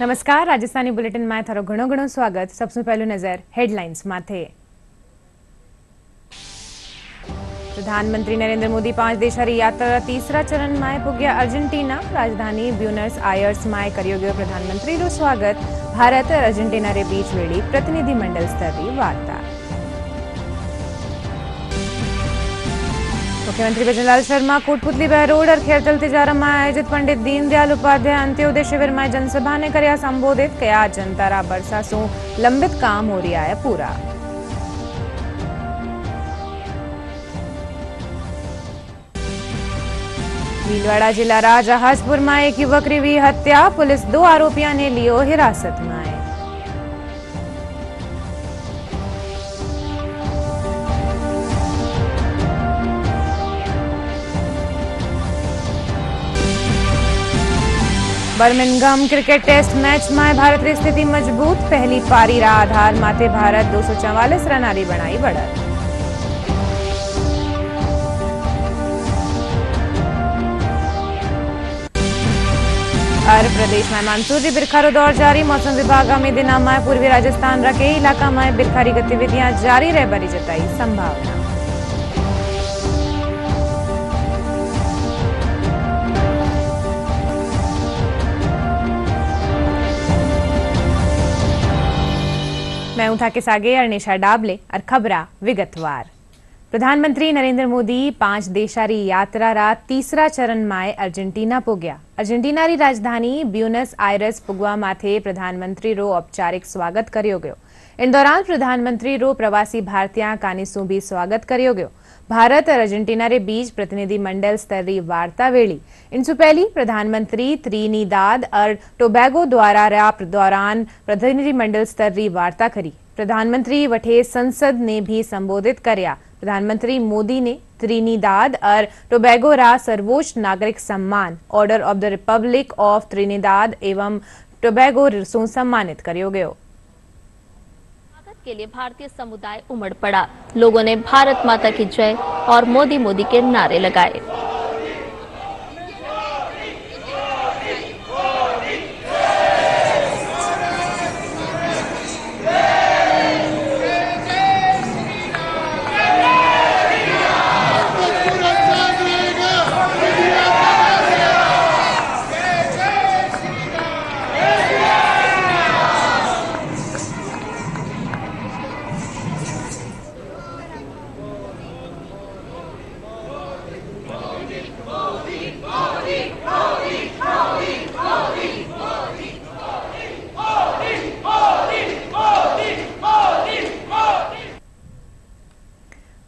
नमस्कार, राजस्थानी बुलेटिन में थारो घणो घणो स्वागत। सबसे पहलू नजर हेडलाइंस माथे। प्रधानमंत्री नरेंद्र मोदी 5 देशारी यात्रा तीसरा चरण में पुग्या अर्जेंटीना। राजधानी ब्यूनस आयर्स में कर्यो गयो प्रधानमंत्री रो स्वागत। भारत और अर्जेंटीना रे बीच वेड़ी प्रतिनिधिमंडल स्तरीय वार्ता। मुख्यमंत्री भजनलाल शर्मा कोटपुतली बहरोड और खेरतल तिजारा में आयोजित पंडित दीनदयाल उपाध्याय अंत्योदय शिविर में जनसभा ने कर्या संबोधित। कया जनतारा बरसा सु लंबित काम हो रहा है पूरा। भीलवाड़ा जिला रा जहाजपुर में एक युवक री हुई हत्या। पुलिस 2 आरोपियों ने लियो हिरासत में। बर्मिंघम क्रिकेट टेस्ट मैच में भारत की स्थिति मजबूत। पहली पारी रा आधार माथे भारत 244 रन आरी बनाई बढ़त। और प्रदेश में मानसून री बिरखारो दौर जारी। मौसम विभाग आगामी दिनों में पूर्वी राजस्थान रा कई इलाका में बिरखारी गतिविधियां जारी रहबारी जताई संभावना। मैं हूं थाके सागे अर्निशा डाबले और खबरा विगतवार। प्रधानमंत्री नरेंद्र मोदी 5 देशारी यात्रा रा तीसरा चरण में अर्जेंटीना पुग्या। अर्जेंटीना री राजधानी ब्यूनस आयर्स पुगवा माथे प्रधानमंत्री रो औपचारिक स्वागत कर्यो गयो। इन दौरान प्रधानमंत्री रो प्रवासी भारतीय कानिसु भी स्वागत कर्यो गयो। भारत और अर्जेंटीना रे बीच प्रतिनिधि मंडल स्तरीय वार्ता वेली। इनसे पहली प्रधानमंत्री त्रिनिदाद और टोबैगो द्वारा दौरान प्रतिनिधि मंडल स्तरीय वार्ता करी। प्रधानमंत्री वठे संसद ने भी संबोधित कर्या। प्रधानमंत्री मोदी ने त्रिनिदाद और टोबैगो रा सर्वोच्च नागरिक सम्मान order of the Republic of Trinidad एवं टोबैगो सु सम्मानित कर्यो गयो। के लिए भारतीय समुदाय उमड़ पड़ा। लोगों ने भारत माता की जय और मोदी मोदी के नारे लगाए।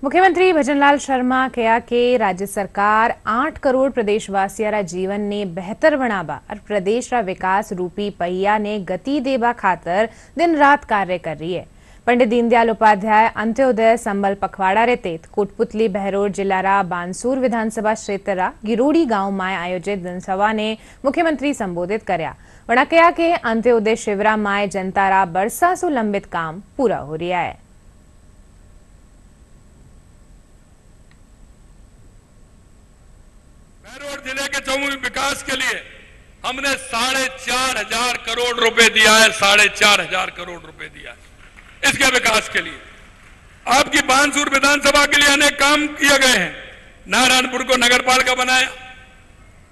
मुख्यमंत्री भजनलाल शर्मा कहा कि राज्य सरकार 8 करोड़ प्रदेशवासियों रा जीवन ने बेहतर बनाबा और प्रदेश रा विकास रूपी पहिया ने गति देबा खातर दिन रात कार्य कर रही है। पंडित दीनदयाल उपाध्याय अंत्योदय संबल पखवाड़ा रे तेत कोटपुतली बहरोड जिला रा बानसूर विधानसभा क्षेत्र रा गिरोड़ी गांव में आयोजित जनसभा ने मुख्यमंत्री संबोधित कर्या। वणा कहा कि अंत्योदय शिविरा में जनता रा बरसा सु लंबित काम पूरा हो रहा है। बहरोड जिले के चौमुखी विकास के लिए हमने 4,500 करोड़ रुपए दिया है। 4,500 करोड़ रुपए दिया है इसके विकास के लिए। आपकी बानसूर विधानसभा के लिए अनेक काम किए गए हैं। नारायणपुर को नगरपालिका बनाया।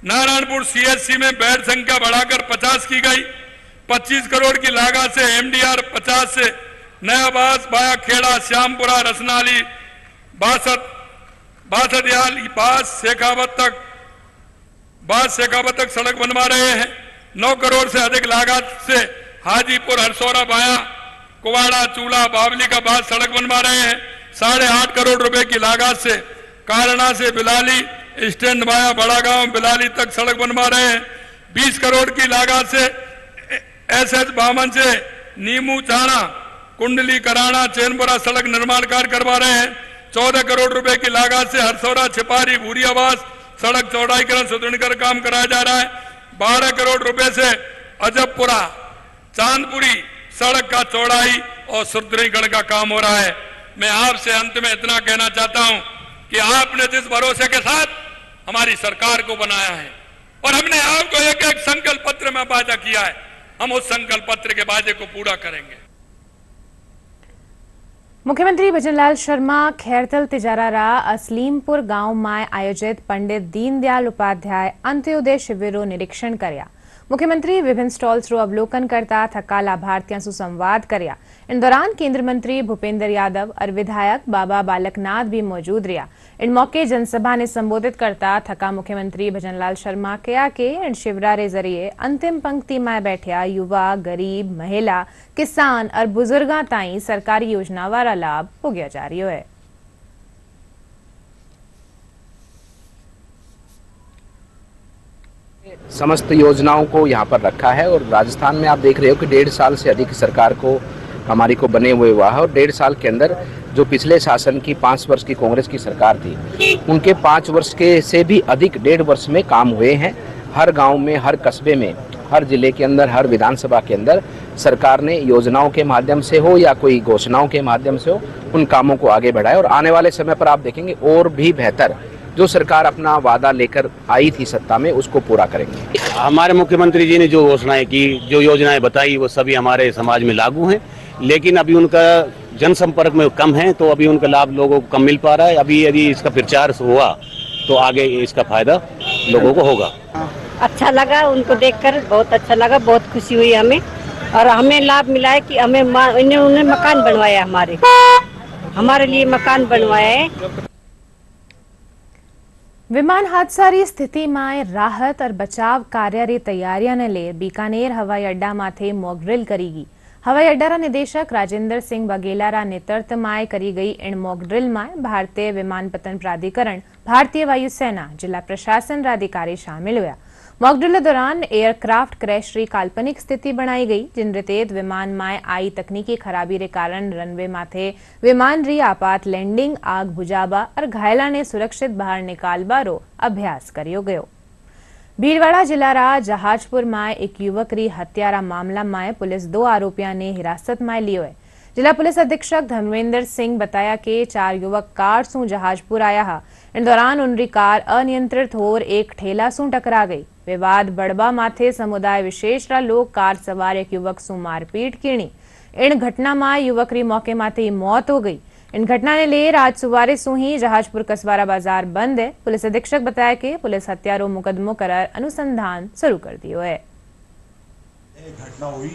नारायणपुर सीएचसी में बेड संख्या बढ़ाकर 50 की गई। 25 करोड़ की लागत से एमडीआर 50 से नया बास बाया खेड़ा श्यामपुरा रसनाली 62 बास शेखावत तक सड़क बनवा रहे हैं। 9 करोड़ से अधिक लागत से हाजीपुर हरसौरा बाया कुवाड़ा चूला बावली का बास सड़क बनवा रहे हैं। 8.5 करोड़ रुपए की लागत से कारणा से बिलाली स्टैंड बाया बड़ा गांव बिलाली तक सड़क बनवा रहे हैं। 20 करोड़ की लागत से एसएच बामन से नीमू चाणा कुंडली कराना चैनपुरा सड़क निर्माण कार्य करवा रहे हैं। 14 करोड़ रुपए की लागत से हरसौरा छिपारी भूरी आवास सड़क चौड़ाईकरण सुदृढ़ीकरण काम कराया जा रहा है। 12 करोड़ रुपए से अजबपुरा चांदपुरी सड़क का चौड़ाई और सुदृढ़ीकरण का काम हो रहा है। मैं आपसे अंत में इतना कहना चाहता हूं कि आपने जिस भरोसे के साथ हमारी सरकार को बनाया है और हमने आपको एक एक संकल्प पत्र में वादा किया है हम उस संकल्प पत्र के वादे को पूरा करेंगे। मुख्यमंत्री भजनलाल शर्मा खैरतल तिजारारा असलीमपुर गांव में आयोजित पंडित दीनदयाल उपाध्याय अंत्योदय शिविरों निरीक्षण कर्या। मुख्यमंत्री विभिन्न स्टॉल्स रो अवलोकन करता थका लाभार्थियों से संवाद कर्या। इन दौरान केंद्र मंत्री भूपेंद्र यादव और विधायक बाबा बालकनाथ भी मौजूद रहा। इन मौके जनसभा ने संबोधित करता थका मुख्यमंत्री भजनलाल शर्मा कहा कि इन शिविरारे जरिए अंतिम पंक्ति में बैठा युवा, गरीब, महिला, किसान और बुजुर्गों ताईं सरकारी योजना वाला लाभ पुग्या जा रही है। समस्त योजनाओं को यहाँ पर रखा है और राजस्थान में आप देख रहे हो कि 1.5 साल से अधिक सरकार को हमारी को बने हुए हुआ है और 1.5 साल के अंदर जो पिछले शासन की 5 वर्ष की कांग्रेस की सरकार थी उनके 5 वर्ष के से भी अधिक 1.5 वर्ष में काम हुए हैं। हर गांव में, हर कस्बे में, हर जिले के अंदर, हर विधानसभा के अंदर सरकार ने योजनाओं के माध्यम से हो या कोई घोषणाओं के माध्यम से हो उन कामों को आगे बढ़ाया और आने वाले समय पर आप देखेंगे और भी बेहतर जो सरकार अपना वादा लेकर आई थी सत्ता में उसको पूरा करेंगे। हमारे मुख्यमंत्री जी ने जो घोषणाएं की, जो योजनाएं बताई वो सभी हमारे समाज में लागू हैं, लेकिन अभी उनका जनसंपर्क में कम है तो अभी उनका लाभ लोगों को कम मिल पा रहा है। अभी यदि इसका प्रचार हुआ तो आगे इसका फायदा लोगों को होगा। अच्छा लगा उनको देखकर, बहुत अच्छा लगा, बहुत खुशी हुई हमें और हमें लाभ मिला है कि हमें उन्होंने मकान बनवाया, हमारे लिए मकान बनवाया है। विमान हादसा री स्थिति में राहत और बचाव कार्य री तैयारियां ने ले बीकानेर हवाई अड्डा माथे मॉक ड्रिल करेगी। हवाई अड्डा रा निदेशक राजेंद्र सिंह बघेला रा नेतृत्व में करी गई इन मॉक ड्रिल में भारतीय विमानपत्तन प्राधिकरण, भारतीय वायुसेना, जिला प्रशासन रा अधिकारी शामिल हुआ। मॉक ड्रिल दौरान एयरक्राफ्ट क्रैश री काल्पनिक स्थिति बनाई गई, जिन तेज विमान में आई तकनीकी खराबी रे कारण रनवे माथे विमान री आपात लैंडिंग, आग बुझाबा और घायला ने सुरक्षित बाहर निकालबा रो अभ्यास करियो गयो। भीलवाड़ा जिला रा जहाजपुर में एक युवक री हत्या रा मामला में पुलिस 2 आरोपियों ने हिरासत में लियो है। जिला पुलिस अधीक्षक धर्मेंद्र सिंह बताया कि 4 युवक कार सू जहाजपुर आया हा। इन दौरान उनरी कार अनियंत्रित होर एक ठेला सू टकरा गई। विवाद बड़बा माथे समुदाय विशेष रा लोग कार सवार एक युवक सू मारपीट कीणी। इन घटना में युवक री मौके माथे मौत हो गई। इन घटना ने ले आज सुवारे सू ही जहाजपुर कसवारा बाजार बंद है। पुलिस अधीक्षक बताया कि पुलिस हत्यारो मुकदमो करार अनुसंधान शुरू कर दियो है। घटना हुई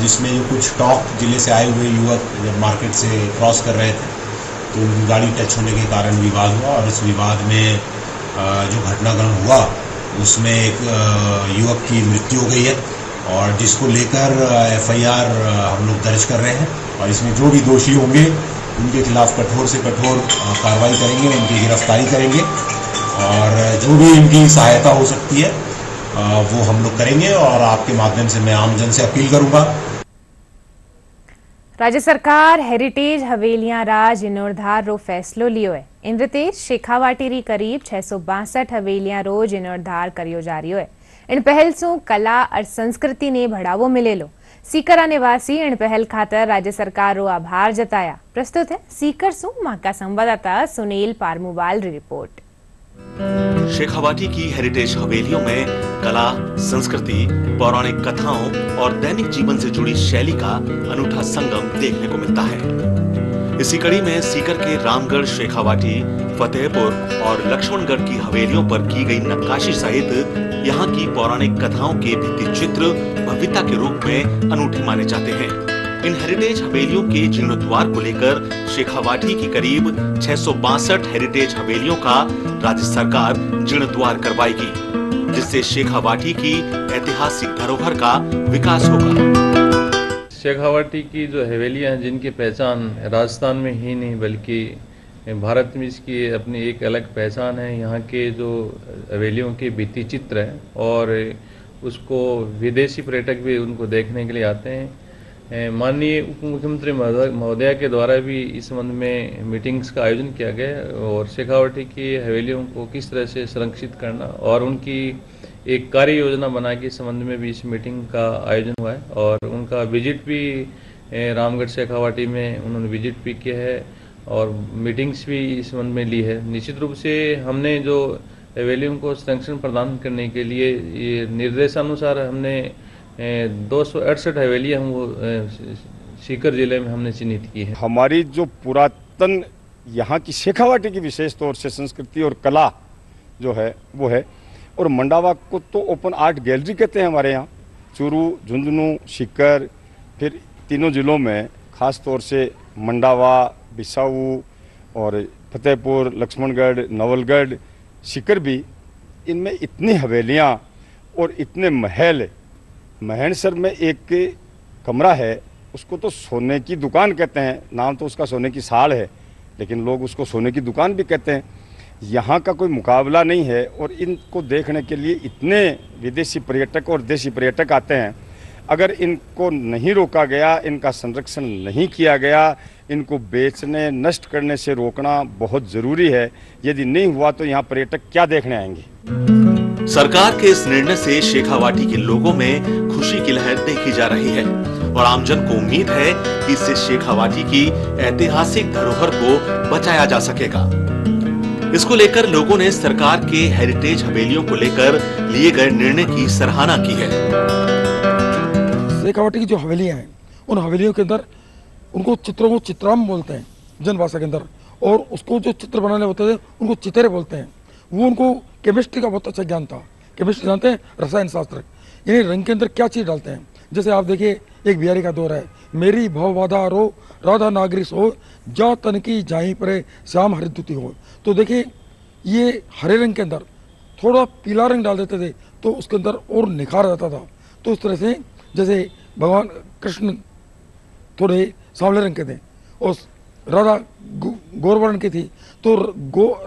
जिसमें जो कुछ टॉक जिले से आए हुए युवक जब मार्केट से क्रॉस कर रहे थे तो उनकी गाड़ी टच होने के कारण विवाद हुआ और इस विवाद में जो घटनाक्रम हुआ उसमें एक युवक की मृत्यु हो गई है और जिसको लेकर FIR हम लोग दर्ज कर रहे हैं और इसमें जो भी दोषी होंगे उनके खिलाफ कठोर से कठोर कार्रवाई करेंगे, उनकी गिरफ्तारी करेंगे और जो भी इनकी सहायता हो सकती है वो हम लोग करेंगे और आपके माध्यम से मैं आमजन से अपील करूंगा। राज्य सरकार हेरिटेज हवेलियां रा जीर्णोद्धार रो फैसलो लियो है। इंद्र तेज शेखावाटी री करीब 662 हवेलियां रो जीर्णोद्धार करियो जा रही है। इन पहल सु कला और संस्कृति ने बढ़ावो मिलेलो। सीकरा निवासी इन पहल खातर राज्य सरकार रो आभार जताया। प्रस्तुत है सीकर सु मां का संवाददाता सुनील पारमुवाल री रिपोर्ट। शेखावाटी की हेरिटेज हवेलियों में कला, संस्कृति, पौराणिक कथाओं और दैनिक जीवन से जुड़ी शैली का अनूठा संगम देखने को मिलता है। इसी कड़ी में सीकर के रामगढ़, शेखावाटी, फतेहपुर और लक्ष्मणगढ़ की हवेलियों पर की गई नक्काशी सहित यहाँ की पौराणिक कथाओं के भित्ति चित्र भव्यता के रूप में अनूठे माने जाते हैं। इन हेरिटेज हवेलियों के जीर्णोद्धार को लेकर शेखावाटी की करीब 662 हेरिटेज हवेलियों का राज्य सरकार जीर्णोद्धार करवाएगी, जिससे शेखावाटी की ऐतिहासिक धरोहर का विकास होगा। शेखावाटी की जो हवेलियां हैं जिनकी पहचान राजस्थान में ही नहीं बल्कि भारत में इसकी अपनी एक अलग पहचान है। यहाँ के जो हवेलियों के भित्ति चित्र हैं और उसको विदेशी पर्यटक भी उनको देखने के लिए आते हैं। माननीय उप मुख्यमंत्री महोदया के द्वारा भी इस संबंध में मीटिंग्स का आयोजन किया गया और शेखावाटी की हवेलियों को किस तरह से संरक्षित करना और उनकी एक कार्य योजना बना के इस संबंध में भी इस मीटिंग का आयोजन हुआ है और उनका विजिट भी रामगढ़ शेखावाटी में उन्होंने विजिट भी किया है और मीटिंग्स भी इस संबंध में ली है। निश्चित रूप से हमने जो हवेलियों को संरक्षण प्रदान करने के लिए ये निर्देशानुसार हमने 268 हवेलियाँ हम वो सीकर जिले में हमने चिन्हित की है। हमारी जो पुरातन यहाँ की शेखावाटी की विशेष तौर से संस्कृति और कला जो है वो है, और मंडावा को तो ओपन आर्ट गैलरी कहते हैं हमारे यहाँ। चूरू, झुंझुनू, सीकर, फिर तीनों जिलों में खास तौर से मंडावा, बिसाऊ और फतेहपुर, लक्ष्मणगढ़, नवलगढ़, सीकर भी, इनमें इतनी हवेलियाँ और इतने महल। महेंद्रसर में एक कमरा है, उसको तो सोने की दुकान कहते हैं, नाम तो उसका सोने की साड़ है, लेकिन लोग उसको सोने की दुकान भी कहते हैं। यहाँ का कोई मुकाबला नहीं है, और इनको देखने के लिए इतने विदेशी पर्यटक और देशी पर्यटक आते हैं। अगर इनको नहीं रोका गया, इनका संरक्षण नहीं किया गया, इनको बेचने, नष्ट करने से रोकना बहुत ज़रूरी है। यदि नहीं हुआ तो यहाँ पर्यटक क्या देखने आएंगे। सरकार के इस निर्णय से शेखावाटी के लोगों में खुशी की लहर देखी जा रही है और आमजन को उम्मीद है कि इससे शेखावाटी की ऐतिहासिक धरोहर को बचाया जा सकेगा। इसको लेकर लोगों ने सरकार के हेरिटेज हवेलियों को लेकर लिए गए निर्णय की सराहना की है। शेखावाटी की जो हवेलियां हैं, उन हवेलियों के अंदर उनको चित्रों को चित्राम बोलते हैं जनभाषा के अंदर, और उसको जो चित्र बनाने होते थे उनको चितेरे बोलते हैं। वो उनको केमिस्ट्री का बहुत अच्छा ज्ञान था। केमिस्ट्री जानते हैं, रसायन शास्त्र, यानी रंग के अंदर क्या चीज़ डालते हैं। जैसे आप देखिए, एक बिहारी का दौर है, मेरी भवबाधा रो राधा नागरी सो, जा तन की जाई परे श्याम हरिद्युति हो। तो देखिए, ये हरे रंग के अंदर थोड़ा पीला रंग डाल देते थे तो उसके अंदर और निखार आता था। तो उस तरह से जैसे भगवान कृष्ण थोड़े सांवले रंग के थे और राधा गौरवर्ण की थी, तो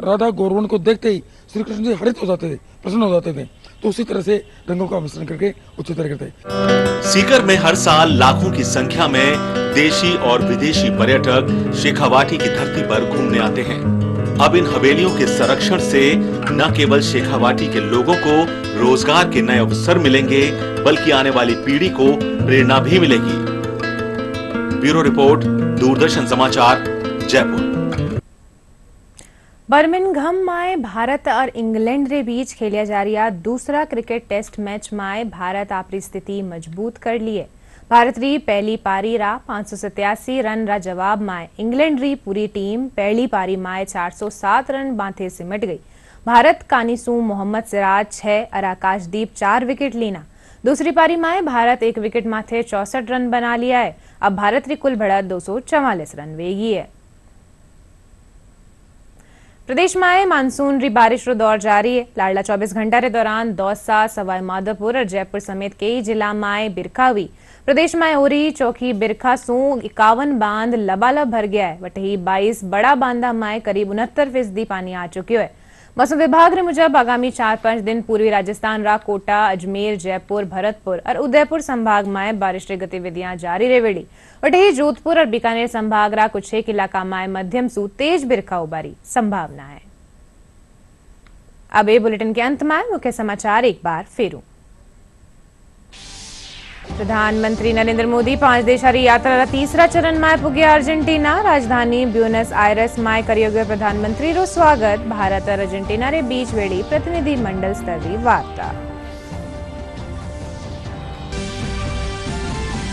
राधा गौरवर्ण को देखते ही श्री कृष्ण जी हरित हो जाते थे, प्रसन्न हो जाते थे। तो उसी तरह से रंगों का मिश्रण करके उच्चतर करते। सीकर में हर साल लाखों की संख्या में देशी और विदेशी पर्यटक शेखावाटी की धरती पर घूमने आते हैं। अब इन हवेलियों के संरक्षण से न केवल शेखावाटी के लोगों को रोजगार के नए अवसर मिलेंगे, बल्कि आने वाली पीढ़ी को प्रेरणा भी मिलेगी। ब्यूरो रिपोर्ट, दूरदर्शन समाचार, जयपुर। बर्मिंघम में भारत और इंग्लैंड के बीच खेलिया जा रहा दूसरा क्रिकेट टेस्ट मैच में भारत अपनी स्थिति मजबूत कर ली है। भारत री पहली पारी रा 587 रन रा जवाब में इंग्लैंड री पूरी टीम पहली पारी में 407 रन बांधे सिमट गई। भारत कानिसू मोहम्मद सिराज 6 और आकाशदीप 4 विकेट लीना। दूसरी पारी में भारत 1 विकेट माथे 64 रन बना लिया है। अब भारत री कुल बढ़त 244 रन वेगी है। प्रदेश में मानसून री बारिश रो दौर जारी है। लाडला 24 घंटा रे दौरान दौसा, सवाई माधोपुर और जयपुर समेत कई जिला में बिरखा हुई। प्रदेश में ओरी चौकी बिरखा सू 51 बांध लबालब भर गया है। वटही 22 बड़ा बांधा में करीब 69% पानी आ चुक्यो है। मौसम विभाग रे मुजब आगामी 4-5 दिन पूर्वी राजस्थान रा कोटा, अजमेर, जयपुर, भरतपुर और उदयपुर संभाग में बारिश की गतिविधियां जारी रहेगी। वटही जोधपुर और बीकानेर संभाग रा कुछ एक इलाका में मध्यम सु तेज बिरखा उबारी संभावना है। अब ये बुलेटिन के अंत में मुख्य समाचार एक बार फिर। प्रधानमंत्री नरेंद्र मोदी 5 देशारी यात्रा रा तीसरा चरण में पुग्या अर्जेंटीना। राजधानी ब्यूनस आयरस में करियो गयो प्रधानमंत्री रो स्वागत। भारत और अर्जेंटीना रे बीच वेड़ी प्रतिनिधि मंडल स्तर की वार्ता।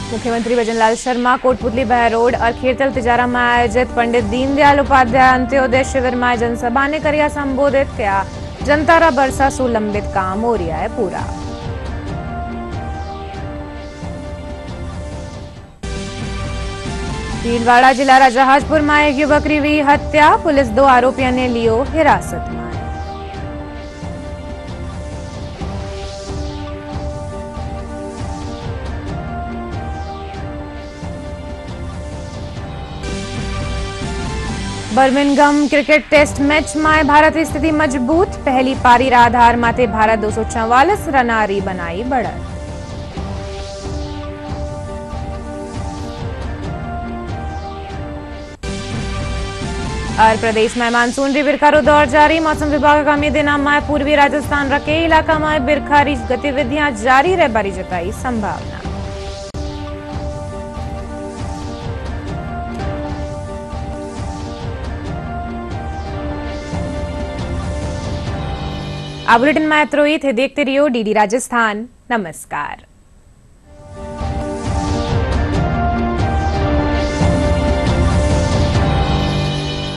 मुख्यमंत्री भजनलाल शर्मा कोटपुतली बहरोड और खीरतल तिजारा में आयोजित पंडित दीनदयाल उपाध्याय अंत्योदय शिविर में जनसभा ने करिया संबोधित किया। जनता रा बरसा सु लंबित काम हो रहा है पूरा। भीलवाड़ा जिला रा जहाजपुर में एक युवक री हुई हत्या। पुलिस 2 आरोपियों ने लियो हिरासत में। बर्मिंघम क्रिकेट टेस्ट मैच में भारत की स्थिति मजबूत। पहली पारी रा आधार माथे भारत 244 रनारी बनाई बढ़त। और प्रदेश में मानसून री बिरखा रो दौर जारी। मौसम विभाग आगामी दिनों में पूर्वी राजस्थान रा कई इलाका में बिरखा री गतिविधियां जारी रह बारी जताई संभावना। आ बुलेटिन में इतना ही थे। देखते रहियो डीडी राजस्थान। नमस्कार।